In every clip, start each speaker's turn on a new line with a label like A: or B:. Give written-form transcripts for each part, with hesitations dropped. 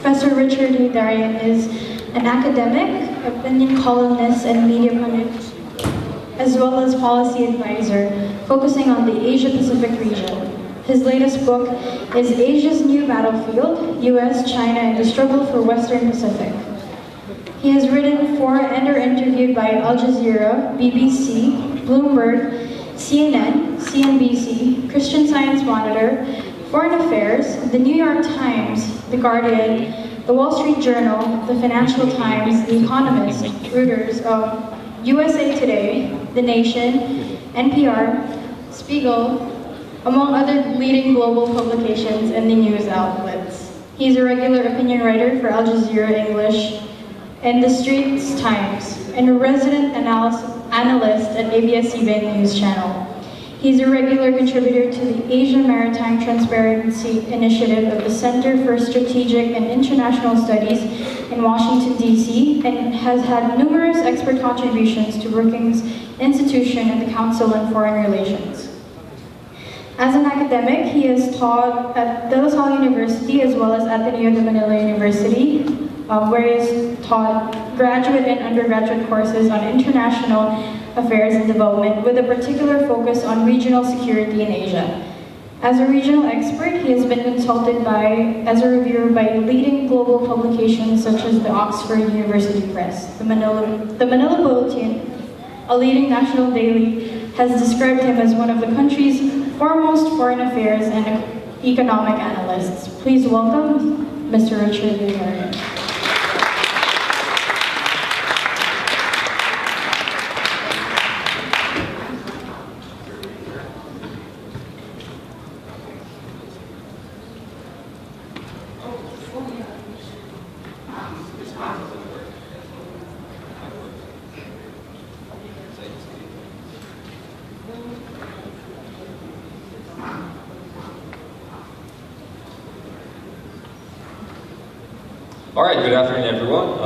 A: Professor Richard Heydarian is an academic, opinion columnist, and media pundit, as well as policy advisor, focusing on the Asia-Pacific region. His latest book is Asia's New Battlefield, US, China, and the Struggle for Western Pacific. He has written for and or interviewed by Al Jazeera, BBC, Bloomberg, CNN, CNBC, Christian Science Monitor, Foreign Affairs, The New York Times, The Guardian, The Wall Street Journal, The Financial Times, The Economist, Reuters, USA Today, The Nation, NPR, Spiegel, among other leading global publications and the news outlets. He's a regular opinion writer for Al Jazeera English and The Straits Times, and a resident analyst at ABS-CBN News Channel. He's a regular contributor to the Asia Maritime Transparency Initiative of the Center for Strategic and International Studies in Washington, D.C., and has had numerous expert contributions to Brookings Institution and the Council on Foreign Relations. As an academic, he has taught at De La Salle University as well as Ateneo de Manila University, where he has taught graduate and undergraduate courses on international affairs and development with a particular focus on regional security in Asia. As a regional expert, he has been consulted as a reviewer by leading global publications such as the Oxford University Press. The Manila Bulletin, a leading national daily, has described him as one of the country's foremost foreign affairs and economic analysts. Please welcome Mr. Richard Heydarian.
B: All right, good afternoon, everyone.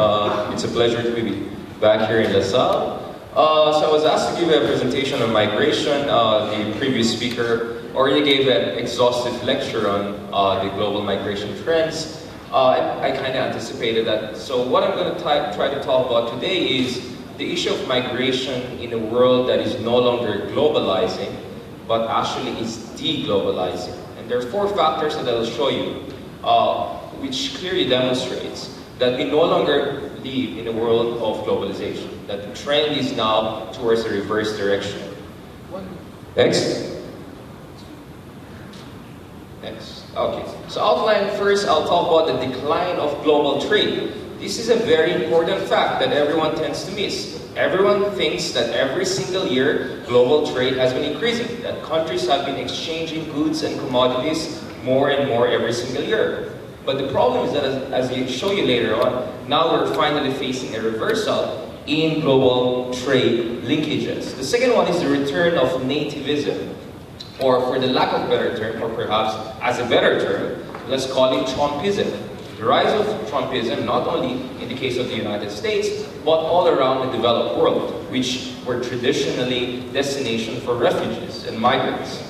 B: It's a pleasure to be back here in La Salle. So I was asked to give a presentation on migration. The previous speaker already gave an exhaustive lecture on the global migration trends. I kind of anticipated that. So what I'm going to try to talk about today is the issue of migration in a world that is no longer globalizing, but actually is deglobalizing. And there are 4 factors that I will show you, which clearly demonstrates that we no longer live in a world of globalization, that the trend is now towards a reverse direction. Next. Next. Okay. So outline first, I'll talk about the decline of global trade. This is a very important fact that everyone tends to miss. Everyone thinks that every single year global trade has been increasing, that countries have been exchanging goods and commodities more and more every single year. But the problem is that, as I show you later on, now we're finally facing a reversal in global trade linkages. The second one is the return of nativism, or for the lack of a better term, or perhaps as a better term, let's call it Trumpism. The rise of Trumpism, not only in the case of the United States, but all around the developed world, which were traditionally destinations for refugees and migrants.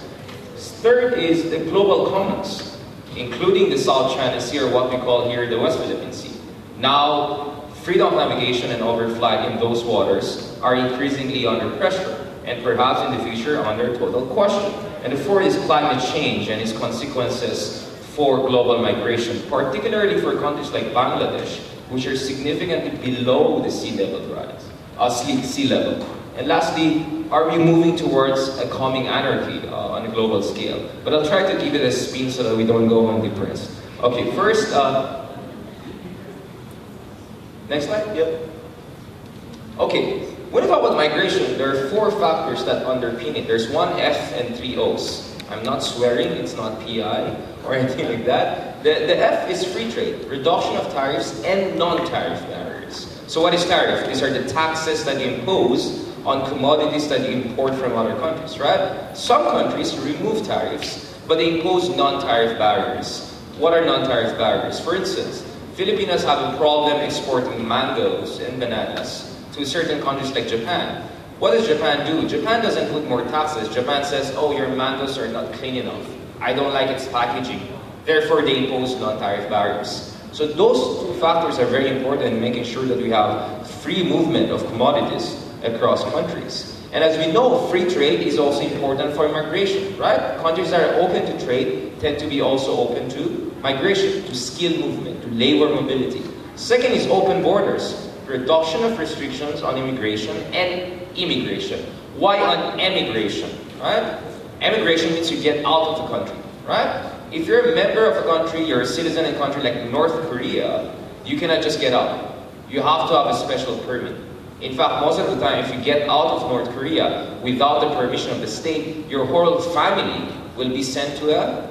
B: Third is the global commons, including the South China Sea, or what we call here the West Philippine Sea. Now, freedom of navigation and overflight in those waters are increasingly under pressure, and perhaps in the future under total question. And the fourth is climate change and its consequences for global migration, particularly for countries like Bangladesh, which are significantly below the sea level rise, sea level. And lastly, are we moving towards a coming anarchy on a global scale? But I'll try to give it a spin so that we don't go on depressed. Okay, first, next slide, yep. Okay, when we talk about migration, there are 4 factors that underpin it. There's 1 F and 3 O's. I'm not swearing, it's not PI or anything like that. The F is free trade, reduction of tariffs and non-tariff barriers. So what is tariff? These are the taxes that you impose on commodities that you import from other countries, right? Some countries remove tariffs, but they impose non-tariff barriers. What are non-tariff barriers? For instance, Filipinos have a problem exporting mangoes and bananas to certain countries like Japan. What does Japan do? Japan doesn't put more taxes. Japan says, oh, your mangoes are not clean enough. I don't like its packaging. Therefore, they impose non-tariff barriers. So those two factors are very important in making sure that we have free movement of commodities across countries. And as we know, free trade is also important for migration, right? Countries that are open to trade tend to be also open to migration, to skill movement, to labor mobility. Second is open borders, reduction of restrictions on immigration and immigration. Why on emigration, right? Emigration means you get out of the country, right? If you're a member of a country, you're a citizen in a country like North Korea, you cannot just get out. You have to have a special permit. In fact, most of the time, if you get out of North Korea without the permission of the state, your whole family will be sent to a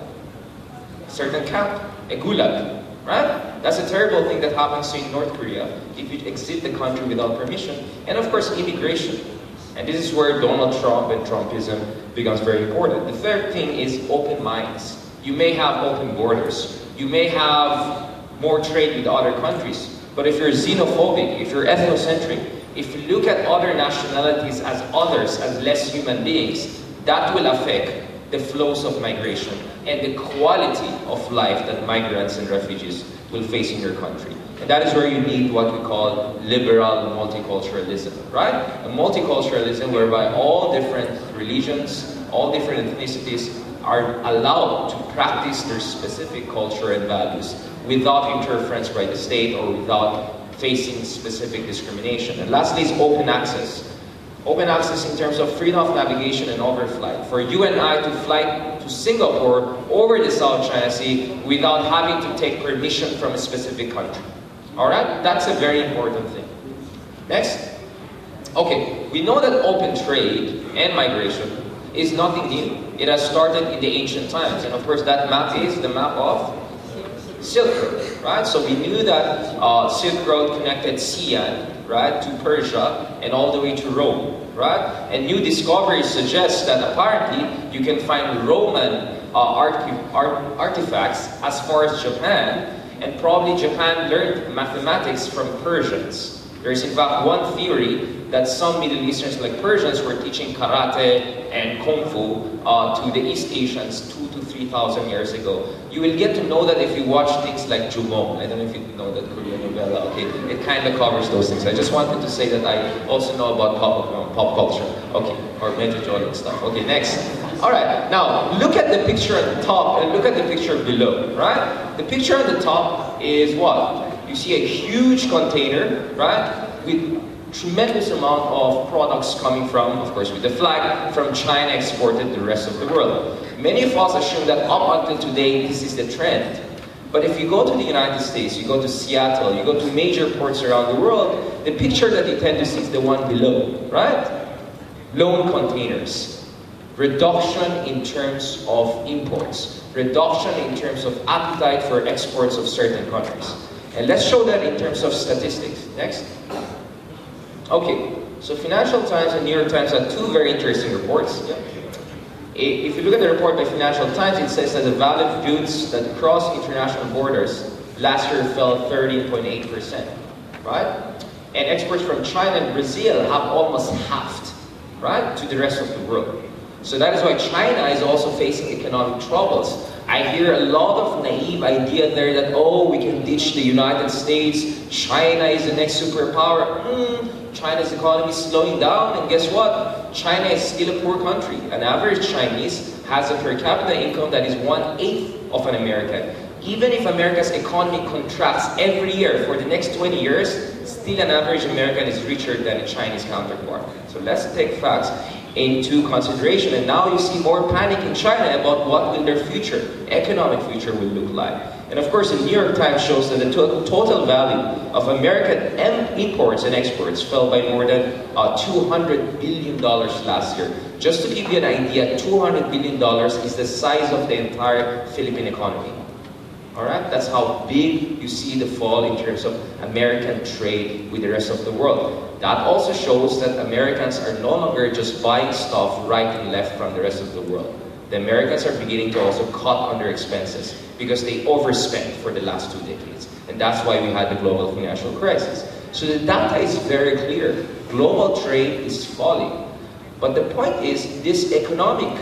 B: certain camp, a gulag, right? That's a terrible thing that happens in North Korea if you exit the country without permission. And of course, immigration. And this is where Donald Trump and Trumpism becomes very important. The third thing is open minds. You may have open borders. You may have more trade with other countries. But if you're xenophobic, if you're ethnocentric, if you look at other nationalities as others, as less human beings, that will affect the flows of migration and the quality of life that migrants and refugees will face in your country. And that is where you need what we call liberal multiculturalism, right? A multiculturalism whereby all different religions, all different ethnicities are allowed to practice their specific culture and values without interference by the state or without facing specific discrimination. And lastly is open access. Open access in terms of freedom of navigation and overflight. For you and I to fly to Singapore over the South China Sea without having to take permission from a specific country. Alright? That's a very important thing. Next. Okay, we know that open trade and migration is nothing new. It has started in the ancient times. And of course that map is the map of Silk Road, right? So we knew that Silk Road connected Xi'an, right, to Persia and all the way to Rome, right? And new discoveries suggest that apparently you can find Roman artifacts as far as Japan, and probably Japan learned mathematics from Persians. There's in fact one theory that some Middle Easterns like Persians were teaching karate and kung fu to the East Asians 2,000 to 3,000 years ago. You will get to know that if you watch things like Jumong. I don't know if you know that Korean novella. Okay, it kind of covers those things. I just wanted to say that I also know about pop culture. Okay, or Medjugorje and stuff. Okay, next. All right, now look at the picture at the top and look at the picture below, right? The picture at the top is what? You see a huge container, right, with tremendous amount of products coming from, of course, with the flag, from China exported to the rest of the world. Many of us assume that up until today, this is the trend. But if you go to the United States, you go to Seattle, you go to major ports around the world, the picture that you tend to see is the one below, right? Loan containers. Reduction in terms of imports. Reduction in terms of appetite for exports of certain countries. And let's show that in terms of statistics. Next. Okay, so Financial Times and New York Times have two very interesting reports. Yeah. If you look at the report by Financial Times, it says that the value of goods that cross international borders last year fell 13.8%, right? And exports from China and Brazil have almost halved, right, to the rest of the world. So that is why China is also facing economic troubles. I hear a lot of naive idea there that, oh, we can ditch the United States, China is the next superpower. China's economy is slowing down, and guess what? China is still a poor country. An average Chinese has a per capita income that is 1/8 of an American. Even if America's economy contracts every year for the next 20 years, still an average American is richer than a Chinese counterpart. So let's take facts into consideration. And now you see more panic in China about what will their future, economic future, will look like. And of course, the New York Times shows that the total value of American imports and exports fell by more than $200 billion last year. Just to give you an idea, $200 billion is the size of the entire Philippine economy. Alright, that's how big you see the fall in terms of American trade with the rest of the world. That also shows that Americans are no longer just buying stuff right and left from the rest of the world. The Americans are beginning to also cut on their expenses because they overspent for the last 2 decades. And that's why we had the global financial crisis. So the data is very clear. Global trade is falling. But the point is, this economic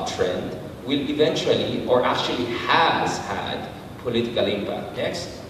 B: trend will eventually, or actually has had, political impact. Next.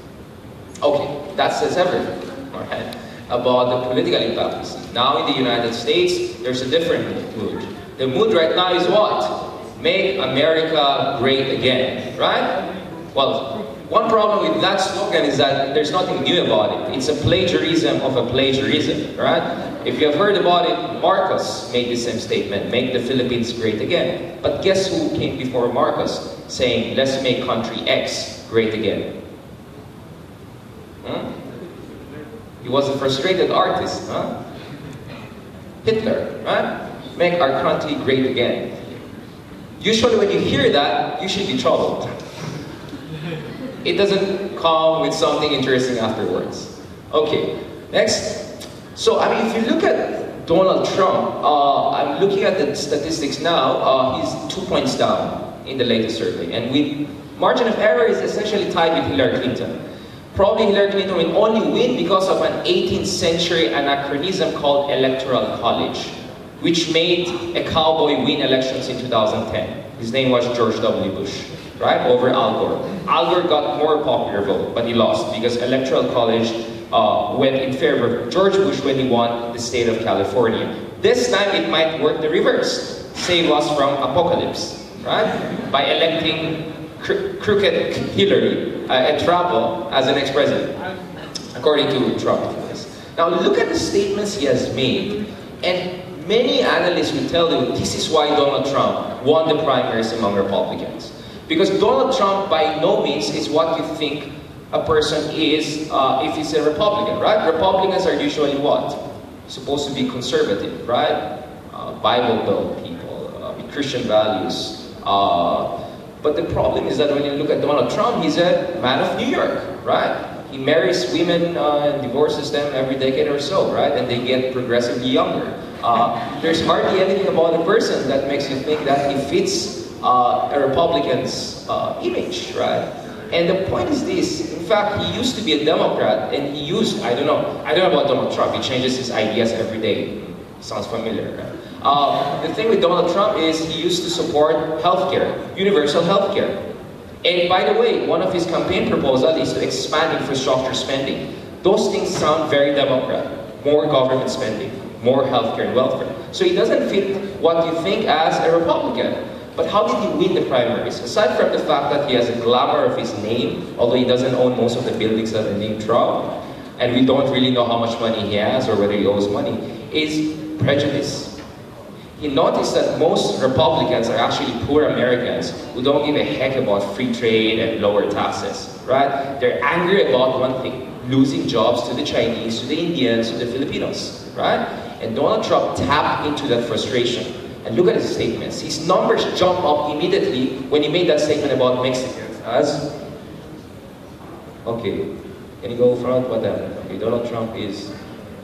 B: Okay, that says everything, all right, about the political impact. Now in the United States, there's a different mood. The mood right now is what? Make America great again, right? Well, one problem with that slogan is that there's nothing new about it. It's a plagiarism of a plagiarism, right? If you have heard about it, Marcos made the same statement, make the Philippines great again. But guess who came before Marcos saying, let's make country X great again? He was a frustrated artist, huh? Hitler, right? Make our country great again. Usually when you hear that, you should be troubled. It doesn't come with something interesting afterwards. Okay, next. So, I mean, if you look at Donald Trump, I'm looking at the statistics now, he's 2 points down in the latest survey. And with margin of error is essentially tied with Hillary Clinton. Probably Hillary Clinton will only win because of an 18th century anachronism called Electoral College, which made a cowboy win elections in 2010. His name was George W. Bush, right, over Al Gore. Al Gore got more popular vote, but he lost because Electoral College went in favor of George Bush when he won the state of California. This time it might work the reverse. Save us from apocalypse, right? By electing crooked Hillary at trouble as the next president, according to Trump. Now look at the statements he has made, and many analysts will tell you this is why Donald Trump won the primaries among Republicans. Because Donald Trump by no means is what you think a person is if he's a Republican, right? Republicans are usually what? Supposed to be conservative, right? Bible-Belt people, with Christian values. But the problem is that when you look at Donald Trump, he's a man of New York, right? He marries women and divorces them every decade or so, right? And they get progressively younger. There's hardly anything about the person that makes you think that he fits a Republican's image, right? And the point is this: in fact, he used to be a Democrat, and he used, I don't know about Donald Trump. He changes his ideas every day. Sounds familiar, right? The thing with Donald Trump is he used to support healthcare, universal healthcare. And by the way, one of his campaign proposals is to expand infrastructure spending. Those things sound very Democrat. More government spending, more healthcare and welfare. So he doesn't fit what you think as a Republican. But how did he win the primaries? Aside from the fact that he has a glamour of his name, although he doesn't own most of the buildings that are named Trump, and we don't really know how much money he has or whether he owes money, is prejudice. He noticed that most Republicans are actually poor Americans who don't give a heck about free trade and lower taxes, right? They're angry about one thing: losing jobs to the Chinese, to the Indians, to the Filipinos, right? And Donald Trump tapped into that frustration. And look at his statements. His numbers jump up immediately when he made that statement about Mexicans as... Okay, can you go front? Whatever. Okay, Donald Trump is...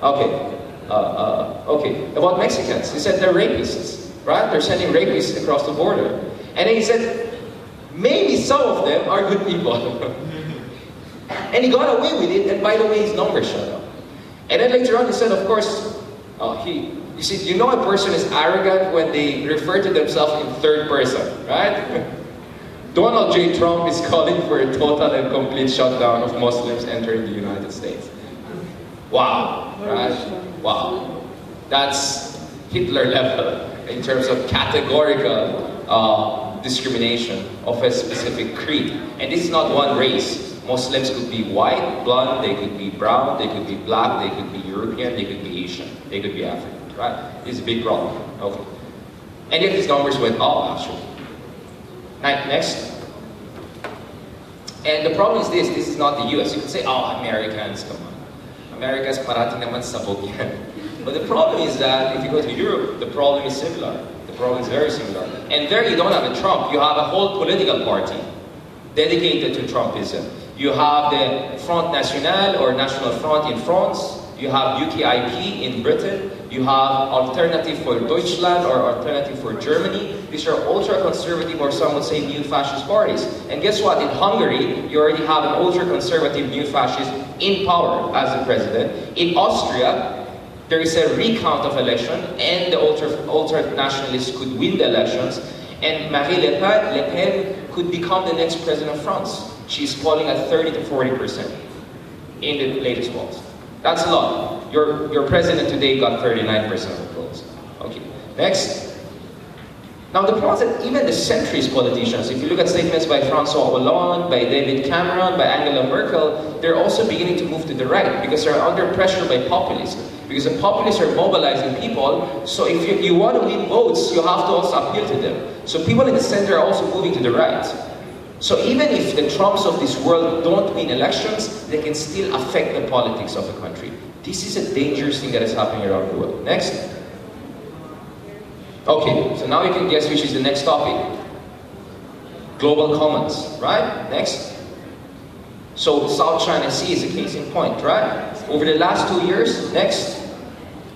B: Okay. Okay, about Mexicans. He said they're rapists, right? They're sending rapists across the border. And then he said, maybe some of them are good people. And he got away with it, and by the way, his numbers shut up. And then later on he said, of course, you see, you know a person is arrogant when they refer to themselves in third person, right? Donald J. Trump is calling for a total and complete shutdown of Muslims entering the United States. Wow, right? Wow. That's Hitler level in terms of categorical discrimination of a specific creed. And this is not one race. Muslims could be white, blonde, they could be brown, they could be black, they could be European, they could be Asian, they could be African, right? It's a big problem. Okay. And yet these numbers went up, actually. Next. And the problem is this is not the US. You can say, oh, Americans, come on. America's parating naman sabog yan. But the problem is that if you go to Europe, the problem is similar. The problem is very similar. And there you don't have a Trump. You have a whole political party dedicated to Trumpism. You have the Front National or National Front in France. You have UKIP in Britain. You have Alternative for Deutschland or Alternative for Germany. These are ultra-conservative, or some would say neo-fascist parties. And guess what? In Hungary, you already have an ultra-conservative neo-fascist in power as the president. In Austria, there is a recount of election, and the ultra-nationalists could win the elections, and Marine Le Pen could become the next president of France. She's polling at 30 to 40% in the latest polls. That's a lot. Your president today got 39% of the votes. Okay, next. Now the problem is that even the centrist politicians, if you look at statements by François Hollande, by David Cameron, by Angela Merkel, they're also beginning to move to the right because they're under pressure by populism. Because the populists are mobilizing people, so if you want to win votes, you have to also appeal to them. So people in the center are also moving to the right. So even if the Trumps of this world don't win elections, they can still affect the politics of the country. This is a dangerous thing that is happening around the world. Next. Okay, so now you can guess which is the next topic. Global commons, right? Next. So South China Sea is a case in point, right? Over the last 2 years, next,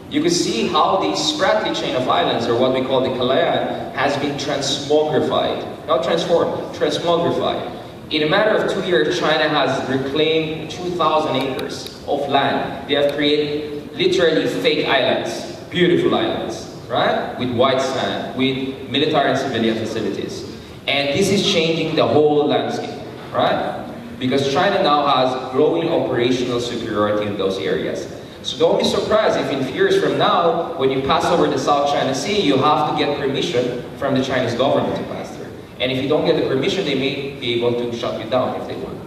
B: you can see how the Spratly chain of islands, or what we call the Calayan, has been transmogrified. Not transformed, transmogrified. In a matter of 2 years, China has reclaimed 2,000 acres of land. They have created literally fake islands, beautiful islands, right? With white sand, with military and civilian facilities. And this is changing the whole landscape, right? Because China now has growing operational superiority in those areas. So don't be surprised if in few years from now, when you pass over the South China Sea, you have to get permission from the Chinese government to pass through. And if you don't get the permission, they may be able to shut you down if they want.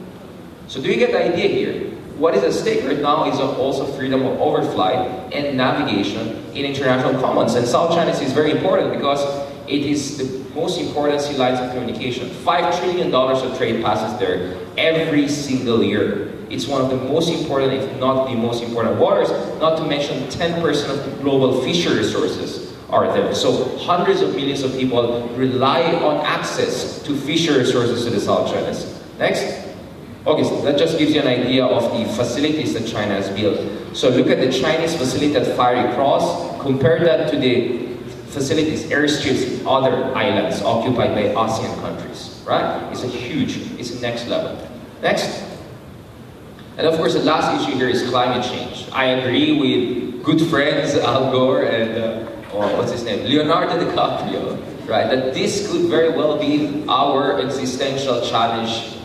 B: So do you get the idea here? What is at stake right now is also freedom of overflight and navigation in international commons. And South China Sea is very important because it is the most important sea lines of communication. $5 trillion of trade passes there every single year. It's one of the most important, if not the most important waters, not to mention 10% of the global fishery resources are there. So hundreds of millions of people rely on access to fishery resources to the South China Sea. Next. Okay, so that just gives you an idea of the facilities that China has built. So look at the Chinese facility at Fiery Cross, compare that to the facilities, airstrips in other islands occupied by ASEAN countries, right? It's a huge, it's the next level. Next. And of course, the last issue here is climate change. I agree with good friends Al Gore and, what's his name, Leonardo DiCaprio, right? That this could very well be our existential challenge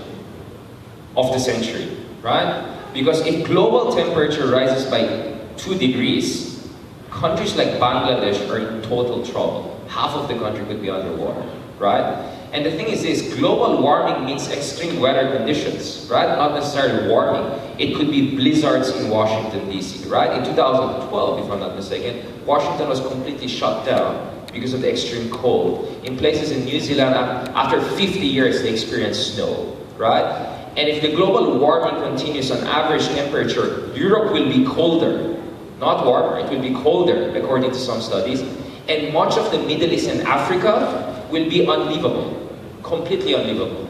B: of the century, right? Because if global temperature rises by 2 degrees, countries like Bangladesh are in total trouble. Half of the country could be underwater, right? And the thing is this, global warming means extreme weather conditions, right? Not necessarily warming. It could be blizzards in Washington, D.C., right? In 2012, if I'm not mistaken, Washington was completely shut down because of the extreme cold. In places in New Zealand, after 50 years, they experienced snow, right? And if the global warming continues on average temperature, Europe will be colder, not warmer, it will be colder, according to some studies. And much of the Middle East and Africa will be unlivable, completely unlivable.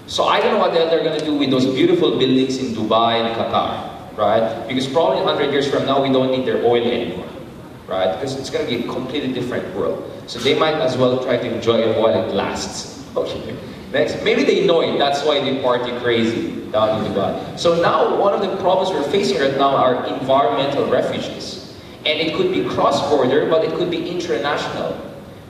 B: So I don't know what the hell they're going to do with those beautiful buildings in Dubai and Qatar, right? Because probably 100 years from now, we don't need their oil anymore, right? Because it's going to be a completely different world. So they might as well try to enjoy it while it lasts. Okay. Next, maybe they know it, that's why they party crazy down in Dubai. So now, one of the problems we're facing right now are environmental refugees. And it could be cross-border, but it could be international.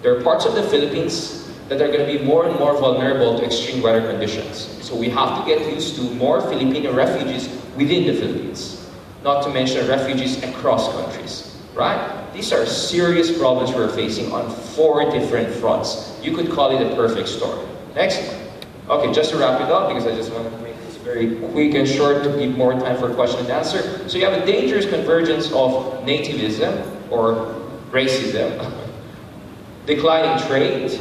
B: There are parts of the Philippines that are going to be more and more vulnerable to extreme weather conditions. So we have to get used to more Filipino refugees within the Philippines. Not to mention refugees across countries, right? These are serious problems we're facing on 4 different fronts. You could call it a perfect storm. Next. Okay, just to wrap it up, because I just want to make this very quick and short to give more time for question and answer. So you have a dangerous convergence of nativism, or racism, declining trade.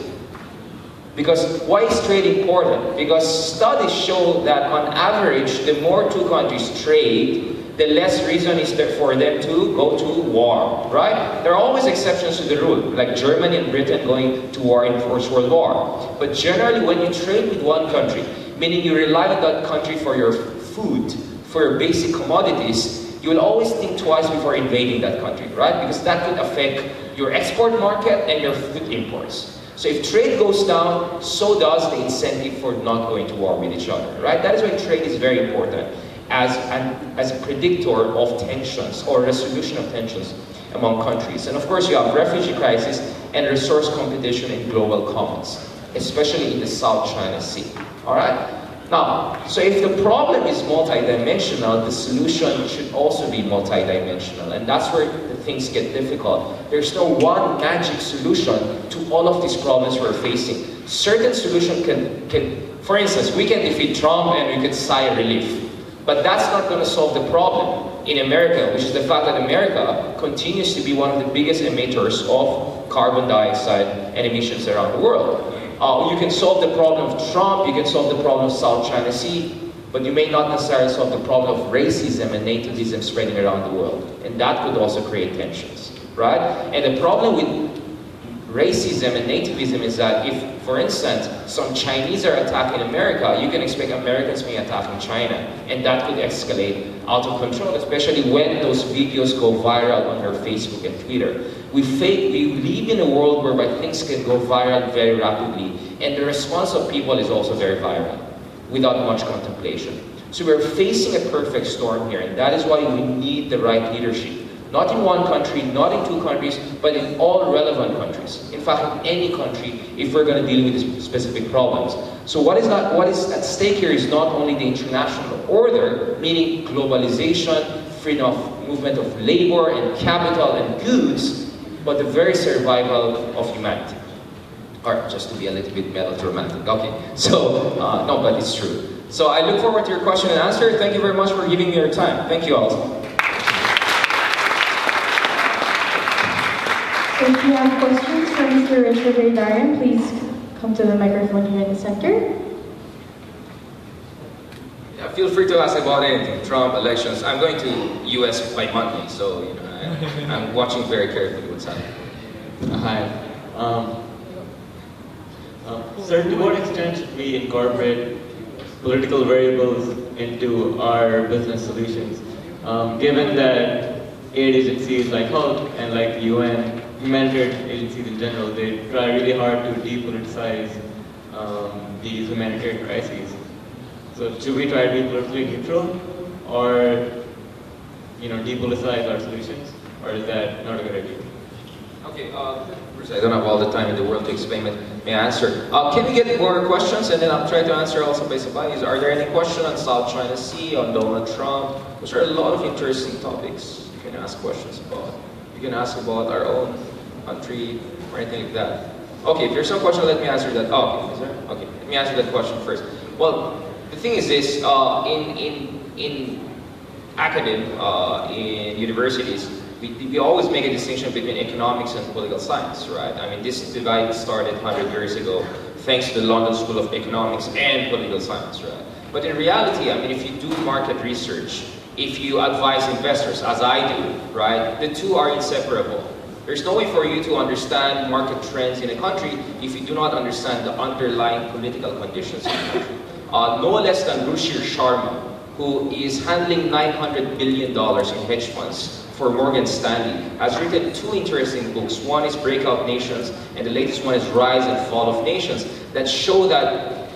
B: Because why is trade important? Because studies show that on average, the more 2 countries trade, the less reason is there for them to go to war, right? There are always exceptions to the rule, like Germany and Britain going to war in the First World War. But generally, when you trade with one country, meaning you rely on that country for your food, for your basic commodities, you will always think twice before invading that country, right? Because that could affect your export market and your food imports. So if trade goes down, so does the incentive for not going to war with each other, right? That is why trade is very important as a predictor of tensions or resolution of tensions among countries. And of course, you have refugee crisis and resource competition in global commons, especially in the South China Sea. All right? Now, so if the problem is multidimensional, the solution should also be multidimensional, and that's where the things get difficult. There's no one magic solution to all of these problems we're facing. Certain solution can, for instance, we can defeat Trump and we could sigh relief, but that's not going to solve the problem in America, which is the fact that America continues to be one of the biggest emitters of carbon dioxide and emissions around the world. You can solve the problem of Trump, you can solve the problem of South China Sea, but you may not necessarily solve the problem of racism and nativism spreading around the world. And that could also create tensions, right? And the problem with racism and nativism is that if, for instance, some Chinese are attacking America, you can expect Americans being attacking China. And that could escalate out of control, especially when those videos go viral on their Facebook and Twitter. We live in a world whereby things can go viral very rapidly, and the response of people is also very viral, without much contemplation. So we're facing a perfect storm here, and that is why we need the right leadership. Not in one country, not in two countries, but in all relevant countries. In fact, in any country, if we're going to deal with these specific problems. So what is at stake here is not only the international order, meaning globalization, freedom of movement of labor and capital and goods, but the very survival of humanity. Or just to be a little bit melodramatic. Okay, so, no, but it's true. So I look forward to your question and answer. Thank you very much for giving me your time. Thank you all.
A: So if you have questions for Mr. Richard Heydarian, please come to the microphone here in the center.
B: Yeah, feel free to ask about anything. Trump, elections. I'm going to US by Monday, so you know, I'm watching very carefully what's happening.
C: Hi. Sir, to what extent should we incorporate political variables into our business solutions? Given that aid agencies like Hult and like the UN, humanitarian agencies in general, they try really hard to depoliticize these humanitarian crises. So should we try to be politically neutral, or depoliticize our solutions, or is that not a good idea?
B: Okay, I don't have all the time in the world to explain it. May I answer? Can we get more questions, and then I'll try to answer also based on values. Are there any questions on South China Sea, on Donald Trump? Those are a lot of interesting topics you can ask questions about. You can ask about our own country or anything like that. Okay, if there's some question, let me answer that. Oh, okay, is there? Okay, let me answer that question first. Well, the thing is this: in academia, in universities, we always make a distinction between economics and political science, right? I mean, this divide started 100 years ago, thanks to the London School of Economics and political science, right? But in reality, I mean, if you do market research, if you advise investors, as I do, right, the two are inseparable. There's no way for you to understand market trends in a country if you do not understand the underlying political conditions in the country. No less than Ruchir Sharma, who is handling $900 billion in hedge funds for Morgan Stanley, has written two interesting books. One is Breakout Nations, and the latest one is Rise and Fall of Nations, that show that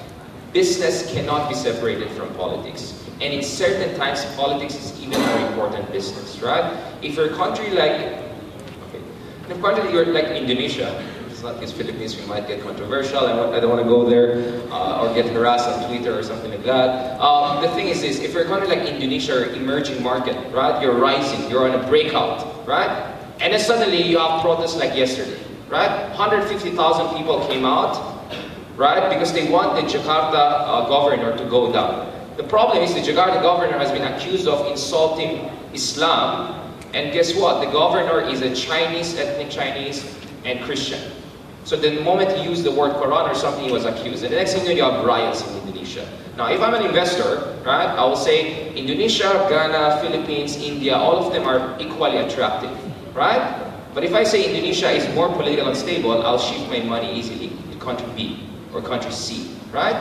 B: business cannot be separated from politics. And in certain times, politics is even more important business, right? If you're a country like, if a country you're like Indonesia, it's not because Philippines, we might get controversial, I don't want to go there, or get harassed on Twitter or something like that. The thing is this: if you're a country like Indonesia, emerging market, right? You're rising, you're on a breakout, right? And then suddenly you have protests like yesterday, right? 150,000 people came out, right? Because they want the Jakarta governor to go down. The problem is the Jakarta governor has been accused of insulting Islam, and guess what? The governor is a Chinese, ethnic Chinese, and Christian. So the moment he used the word Quran or something, he was accused. And the next thing you know, you have riots in Indonesia. Now, if I'm an investor, right, I will say Indonesia, Ghana, Philippines, India, all of them are equally attractive, right? But if I say Indonesia is more politically unstable, I'll shift my money easily to country B or country C, right?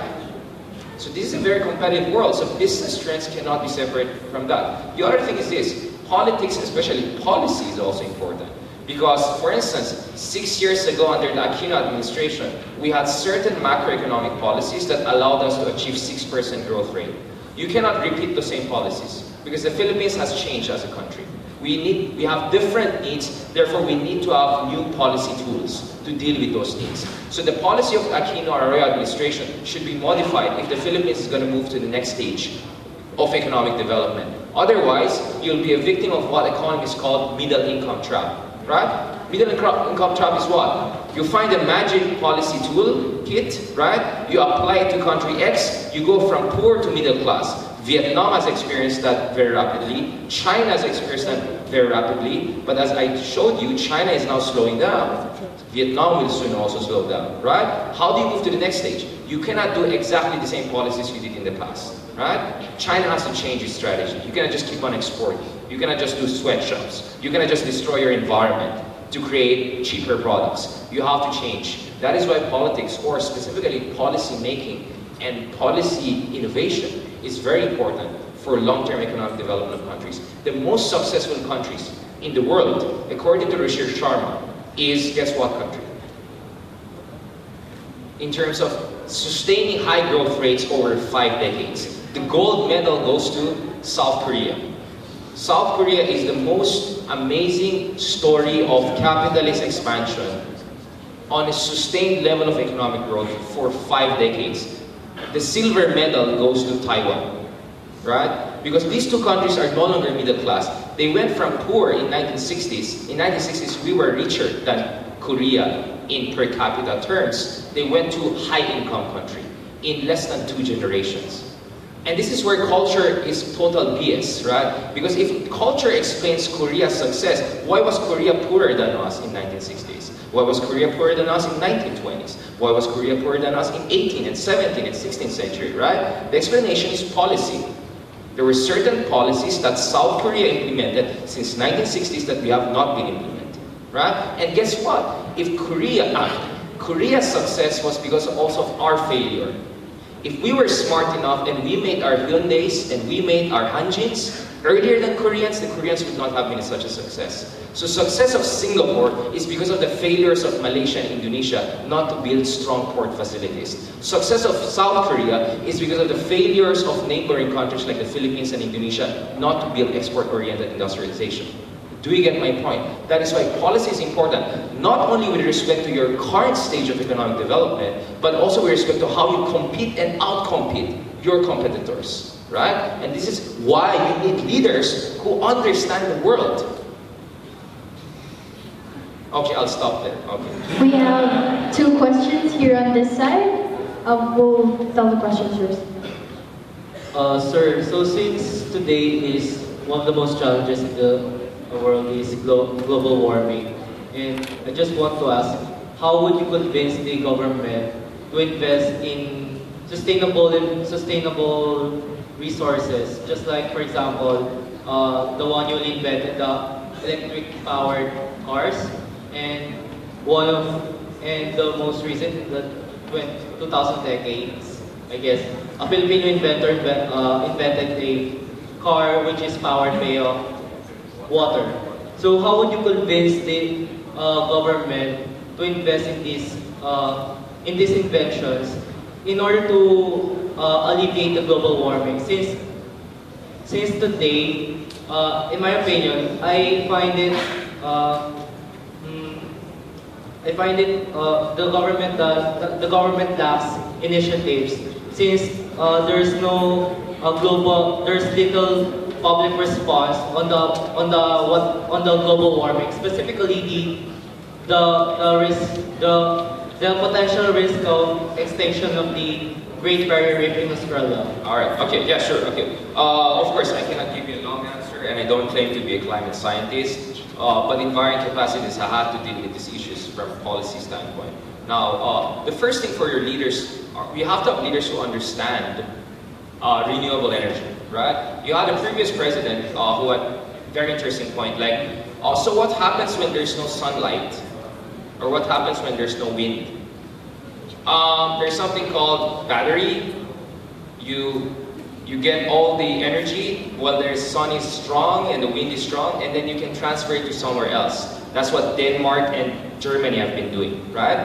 B: So this is a very competitive world, so business trends cannot be separated from that. The other thing is this: politics, especially policy, is also important. Because, for instance, 6 years ago under the Aquino administration, we had certain macroeconomic policies that allowed us to achieve 6% growth rate. You cannot repeat the same policies, because the Philippines has changed as a country. We have different needs, therefore we need to have new policy tools to deal with those needs. So the policy of Aquino Arroyo administration should be modified if the Philippines is going to move to the next stage of economic development. Otherwise, you'll be a victim of what economists call middle income trap, right? Middle income trap is what? You find a magic policy tool kit, right? You apply it to country X, you go from poor to middle class. Vietnam has experienced that very rapidly. China has experienced that very rapidly. But as I showed you, China is now slowing down. Vietnam will soon also slow down, right? How do you move to the next stage? You cannot do exactly the same policies you did in the past, right? China has to change its strategy. You cannot just keep on exporting. You cannot just do sweatshops. You cannot just destroy your environment to create cheaper products. You have to change. That is why politics, or specifically policy making and policy innovation, is very important for long-term economic development of countries. The most successful countries in the world, according to Rashir Sharma, is, guess what country? In terms of sustaining high growth rates over 5 decades. The gold medal goes to South Korea. South Korea is the most amazing story of capitalist expansion on a sustained level of economic growth for 5 decades. The silver medal goes to Taiwan, right? Because these two countries are no longer middle class. They went from poor in 1960s. In 1960s, we were richer than Korea in per capita terms. They went to high-income country in less than 2 generations. And this is where culture is total BS, right? Because if culture explains Korea's success, why was Korea poorer than us in 1960s? Why was Korea poorer than us in 1920s? Why was Korea poorer than us in 18th and 17th and 16th century, right? The explanation is policy. There were certain policies that South Korea implemented since 1960s that we have not been implementing, right? And guess what? If Korea's success was because also of our failure. If we were smart enough and we made our Hyundais and we made our Hanjins earlier than Koreans, the Koreans would not have been such a success. So success of Singapore is because of the failures of Malaysia and Indonesia not to build strong port facilities. Success of South Korea is because of the failures of neighboring countries like the Philippines and Indonesia not to build export-oriented industrialization. Do you get my point? That is why policy is important, not only with respect to your current stage of economic development, but also with respect to how you compete and out-compete your competitors, right? And this is why you need leaders who understand the world. Okay, I'll stop there. Okay.
A: We have 2 questions here on this side. We'll tell the questions first.
D: Sir, so since today is one of the most challenges in the world is global warming, and I just want to ask, how would you convince the government to invest in sustainable resources, just like, for example, the one you invented, the electric-powered cars, and the most recent in the 2000 decades, I guess, a Filipino inventor invented a car which is powered by water. So how would you convince the government to invest in these inventions in order to alleviate the global warming? Since today, in my opinion, I find it the government lacks initiatives, since there's little public response on the global warming, specifically the potential risk of extinction of the Great Barrier Reef in Australia.
B: All right. Okay. Yeah. Sure. Okay. Of course, I cannot give you a long answer, and I don't claim to be a climate scientist. But in varying capacities, I have to deal with these issues from a policy standpoint. Now, the first thing for your leaders, you have to have leaders who understand renewable energy, right? You had a previous president who had a very interesting point, like, so what happens when there's no sunlight? Or what happens when there's no wind? There's something called battery. You get all the energy while the sun is strong and the wind is strong, and then you can transfer it to somewhere else. That's what Denmark and Germany have been doing, right?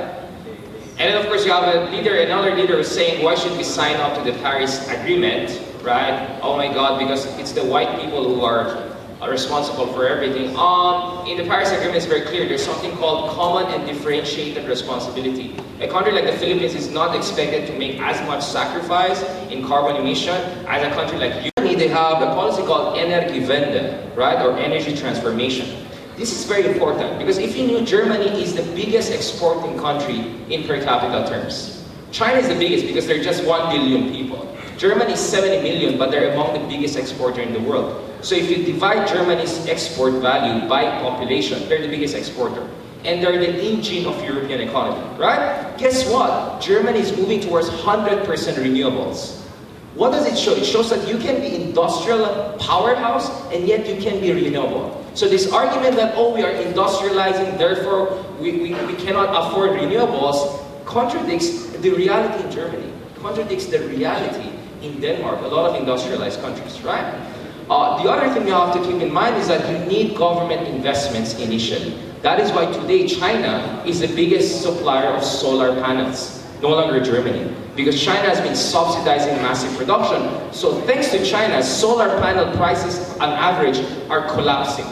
B: And then of course you have another leader who's saying, why should we sign up to the Paris Agreement, right? Oh my God, because it's the white people who are responsible for everything. In the Paris Agreement, it's very clear. There's something called common and differentiated responsibility. A country like the Philippines is not expected to make as much sacrifice in carbon emission as a country like Germany. They have a policy called Energiewende, right, or energy transformation. This is very important because if you knew, Germany is the biggest exporting country in per capita terms. China is the biggest because they're just 1 billion people. Germany is 70 million, but they're among the biggest exporter in the world. So if you divide Germany's export value by population, they're the biggest exporter. And they're the engine of European economy, right? Guess what? Germany is moving towards 100% renewables. What does it show? It shows that you can be industrial powerhouse and yet you can be renewable. So this argument that, oh, we are industrializing, therefore we cannot afford renewables, contradicts the reality in Germany, contradicts the reality in Denmark, a lot of industrialized countries, right? The other thing you have to keep in mind is that you need government investments initially. That is why today China is the biggest supplier of solar panels, no longer Germany. Because China has been subsidizing massive production. So thanks to China, solar panel prices on average are collapsing.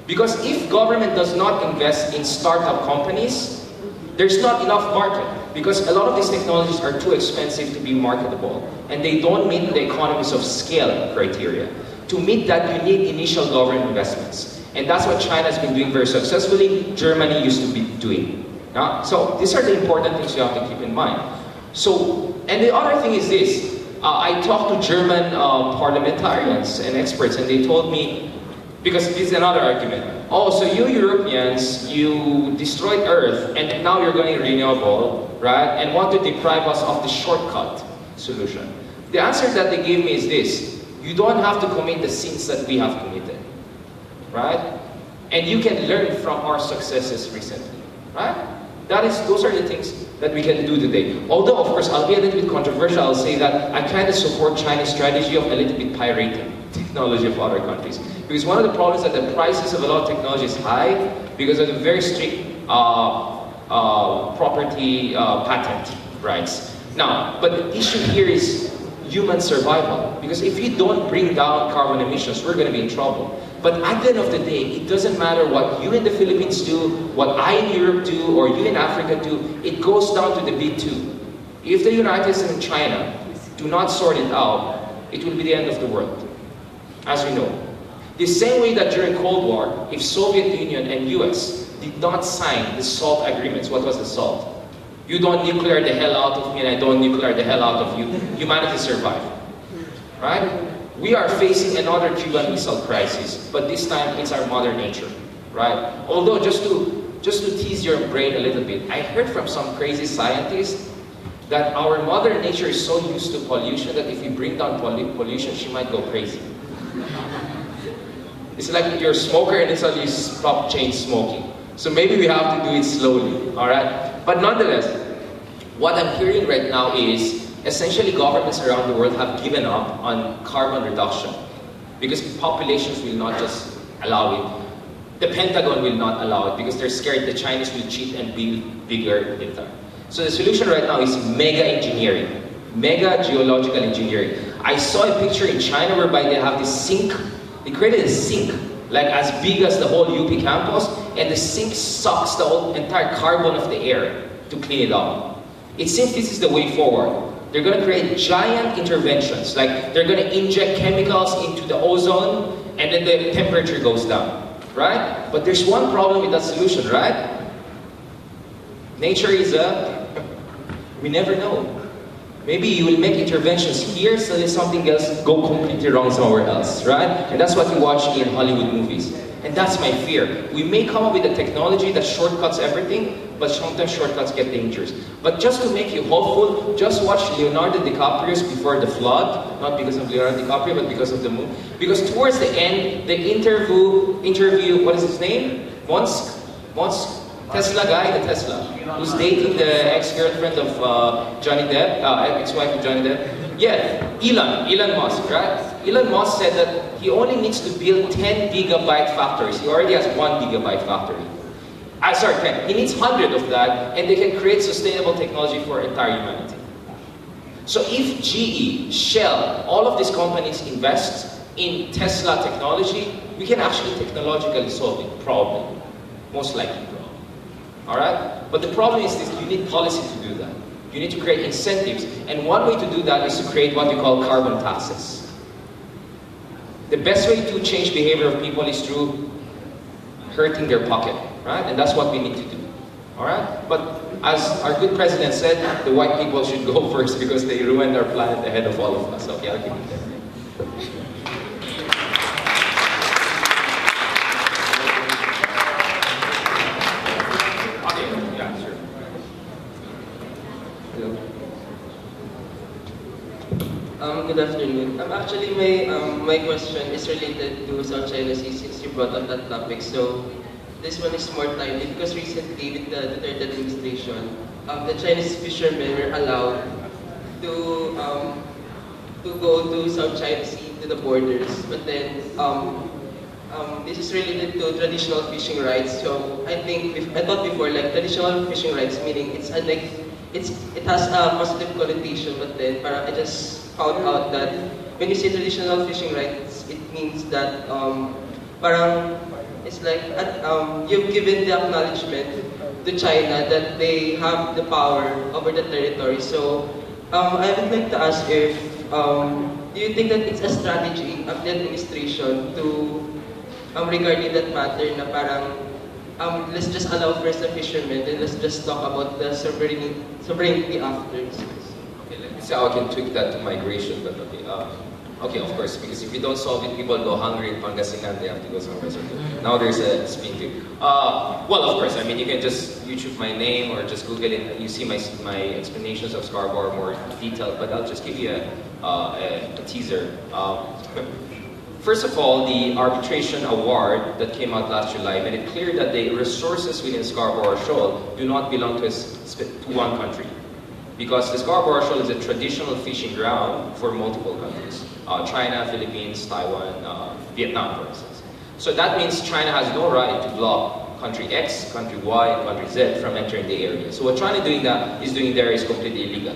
B: Because if government does not invest in startup companies, there's not enough market. Because a lot of these technologies are too expensive to be marketable. And they don't meet the economies of scale criteria. To meet that, you need initial government investments. And that's what China has been doing very successfully. Germany used to be doing. So these are the important things you have to keep in mind. So, and the other thing is this. I talked to German parliamentarians and experts, and they told me, because this is another argument. Oh, so you Europeans, you destroyed Earth, and now you're going renewable, right? And want to deprive us of the shortcut solution. The answer that they gave me is this. You don't have to commit the sins that we have committed, right? And you can learn from our successes recently, right? Those are the things that we can do today. Although, of course, I'll be a little bit controversial. I'll say that I kind of support China's strategy of a little bit pirating technology of other countries. Because one of the problems is that the prices of a lot of technology is high because of the very strict property patent rights. Now, but the issue here is human survival. Because if you don't bring down carbon emissions, we're going to be in trouble. But at the end of the day, it doesn't matter what you in the Philippines do, what I in Europe do, or you in Africa do, it goes down to the big two. If the United States and China do not sort it out, it will be the end of the world, as we know. The same way that during Cold War, if Soviet Union and US did not sign the SALT agreements, what was the SALT? You don't nuclear the hell out of me and I don't nuclear the hell out of you, humanity survived, right? We are facing another Cuban Missile Crisis, but this time it's our mother nature, right? Although, just to tease your brain a little bit, I heard from some crazy scientists that our mother nature is so used to pollution that if we bring down pollution, she might go crazy. It's like if you're a smoker and then suddenly you stop change smoking. So maybe we have to do it slowly, all right? But nonetheless, what I'm hearing right now is essentially governments around the world have given up on carbon reduction because populations will not just allow it. The Pentagon will not allow it because they're scared the Chinese will cheat and build bigger data. So the solution right now is mega engineering, mega geological engineering. I saw a picture in China whereby they have this sink. They created a sink like as big as the whole UP campus, and the sink sucks the whole entire carbon of the air to clean it up. It seems this is the way forward. They're going to create giant interventions, like they're going to inject chemicals into the ozone and then the temperature goes down, right? But there's one problem with that solution, right? Nature is we never know. Maybe you will make interventions here, so there's something else go completely wrong somewhere else, right? And that's what we watch in Hollywood movies. And that's my fear. We may come up with a technology that shortcuts everything, but sometimes shortcuts get dangerous. But just to make you hopeful, just watch Leonardo DiCaprio's Before the Flood, not because of Leonardo DiCaprio, but because of the movie. Because towards the end, the interview, what is his name? Musk, Tesla guy, the Tesla, who's dating the ex-girlfriend of Johnny Depp, ex-wife of Johnny Depp. Yeah, Elon Musk, right? Elon Musk said that he only needs to build 10 gigabyte factories. He already has 1 gigabyte factory. Sorry, 10. He needs 100 of that, and they can create sustainable technology for entire humanity. So if GE, Shell, all of these companies invest, in Tesla technology, we can actually technologically solve it, probably. Most likely, probably. Alright? But the problem is this, you need policy to do that. You need to create incentives, and one way to do that is to create what we call carbon taxes. The best way to change behavior of people is through hurting their pocket, right? And that's what we need to do. Alright? But as our good president said, the white people should go first because they ruined our planet ahead of all of us. Okay, I'll give it there. Okay, yeah, sure.
E: Hello. Good afternoon. Actually, my question is related to South China Sea since you brought up that topic. So, this one is more timely because recently with the third administration, the Chinese fishermen were allowed to go to South China Sea to the borders, but then this is related to traditional fishing rights. So I thought before like traditional fishing rights meaning it has a positive connotation, but then I just found out that when you say traditional fishing rights, it means that parang it's like you've given the acknowledgement to China that they have the power over the territory. So I would like to ask if do you think that it's a strategy of the administration to regarding that matter na parang let's just allow first the fishermen, then let's just talk about the sovereignty after.
B: Okay, let me see how I can tweak that to migration, but okay. Okay, of course, because if you don't solve it, people go hungry in Pangasinan, they have to go somewhere. So now there's a spin to it. Well, of course, I mean, you can just YouTube my name or just Google it. You see my explanations of Scarborough more detailed, but I'll just give you a teaser. First of all, the arbitration award that came out last July made it clear that the resources within Scarborough Shoal do not belong to one country. Because the Scarborough Shoal is a traditional fishing ground for multiple countries. China, Philippines, Taiwan, Vietnam, for instance. So that means China has no right to block country X, country Y, and country Z from entering the area. So what China is doing there is completely illegal.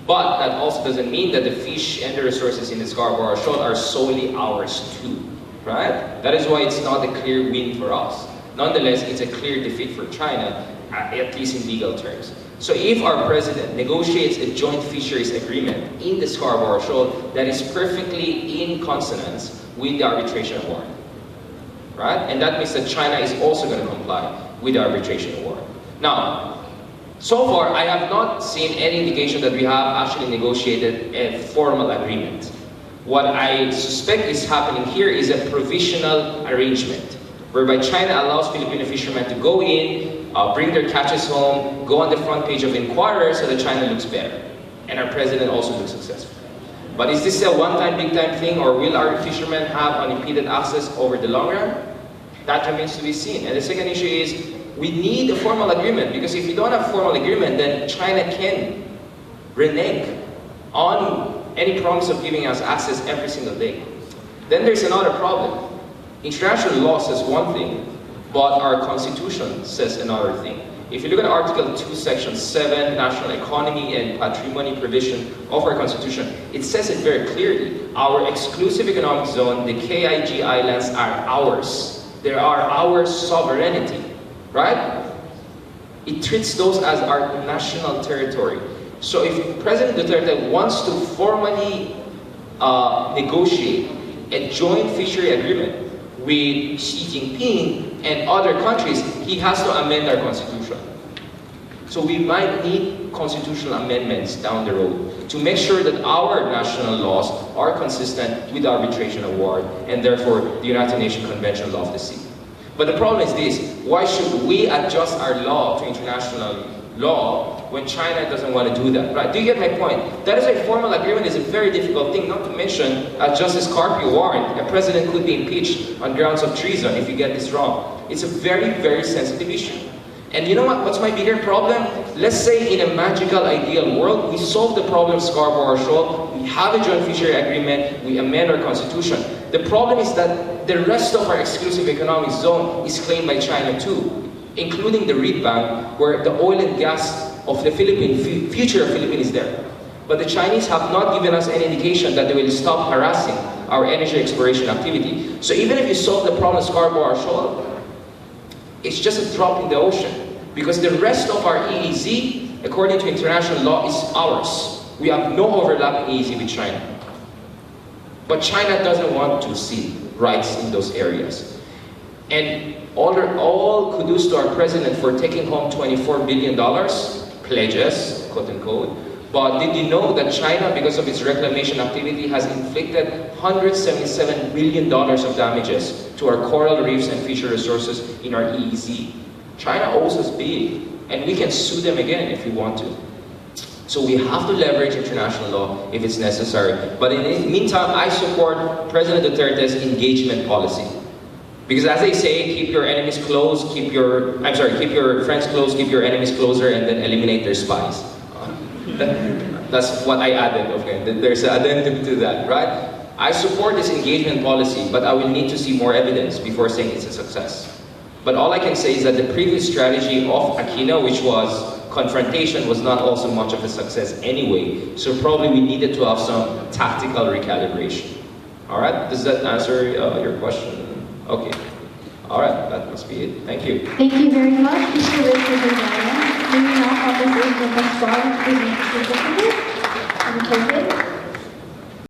B: But that also doesn't mean that the fish and the resources in the Scarborough Shoal are solely ours too, right? That is why it's not a clear win for us. Nonetheless, it's a clear defeat for China, at least in legal terms. So if our president negotiates a joint fisheries agreement in the Scarborough Shoal that is perfectly in consonance with the arbitration award, right? And that means that China is also going to comply with the arbitration award. Now, so far, I have not seen any indication that we have actually negotiated a formal agreement. What I suspect is happening here is a provisional arrangement, whereby China allows Filipino fishermen to go in, bring their catches home, go on the front page of Inquirer so that China looks better. And our president also looks successful. But is this a one-time, big-time thing, or will our fishermen have unimpeded access over the long run? That remains to be seen. And the second issue is, we need a formal agreement, because if you don't have a formal agreement, then China can renege on any promise of giving us access every single day. Then there's another problem. International law says one thing, but our constitution says another thing. If you look at Article 2, Section 7, National Economy and Patrimony provision of our constitution, it says it very clearly. Our exclusive economic zone, the KIG Islands, are ours. They are our sovereignty. Right? It treats those as our national territory. So if President Duterte wants to formally negotiate a joint fishery agreement with Xi Jinping and other countries, he has to amend our constitution. So we might need constitutional amendments down the road to make sure that our national laws are consistent with the arbitration award and therefore the United Nations Convention of the Sea. But the problem is this: why should we adjust our law to international law when China doesn't want to do that? Right? Do you get my point? That is a formal agreement is a very difficult thing, not to mention, as Justice Carpio warned, a president could be impeached on grounds of treason if you get this wrong. It's a very, very sensitive issue. And you know what's my bigger problem? Let's say in a magical, ideal world, we solve the problem of Scarborough Shoal, we have a joint fishery agreement, we amend our constitution. The problem is that the rest of our exclusive economic zone is claimed by China too, including the Reed Bank, where the oil and gas of the future of Philippines is there. But the Chinese have not given us any indication that they will stop harassing our energy exploration activity. So even if you solve the problem of Scarborough Shoal, it's just a drop in the ocean. Because the rest of our EEZ, according to international law, is ours. We have no overlapping EEZ with China. But China doesn't want to cede rights in those areas. And all kudos to our president for taking home $24 billion, pledges, quote unquote. But did you know that China, because of its reclamation activity, has inflicted $177 billion of damages to our coral reefs and fisher resources in our EEZ? China owes us big, and we can sue them again if we want to. So we have to leverage international law if it's necessary. But in the meantime, I support President Duterte's engagement policy. Because as they say, keep your enemies close, keep your friends close, keep your enemies closer, and then eliminate their spies. That's what I added, okay? There's an addendum to that, right? I support this engagement policy, but I will need to see more evidence before saying it's a success. But all I can say is that the previous strategy of Aquino, which was confrontation, was not also much of a success anyway. So probably we needed to have some tactical recalibration. All right, does that answer your question? Okay. All right, that must be it. Thank you.
A: Thank you very much, Mr. Richard Heydarian. May we now have this Asian Pascual present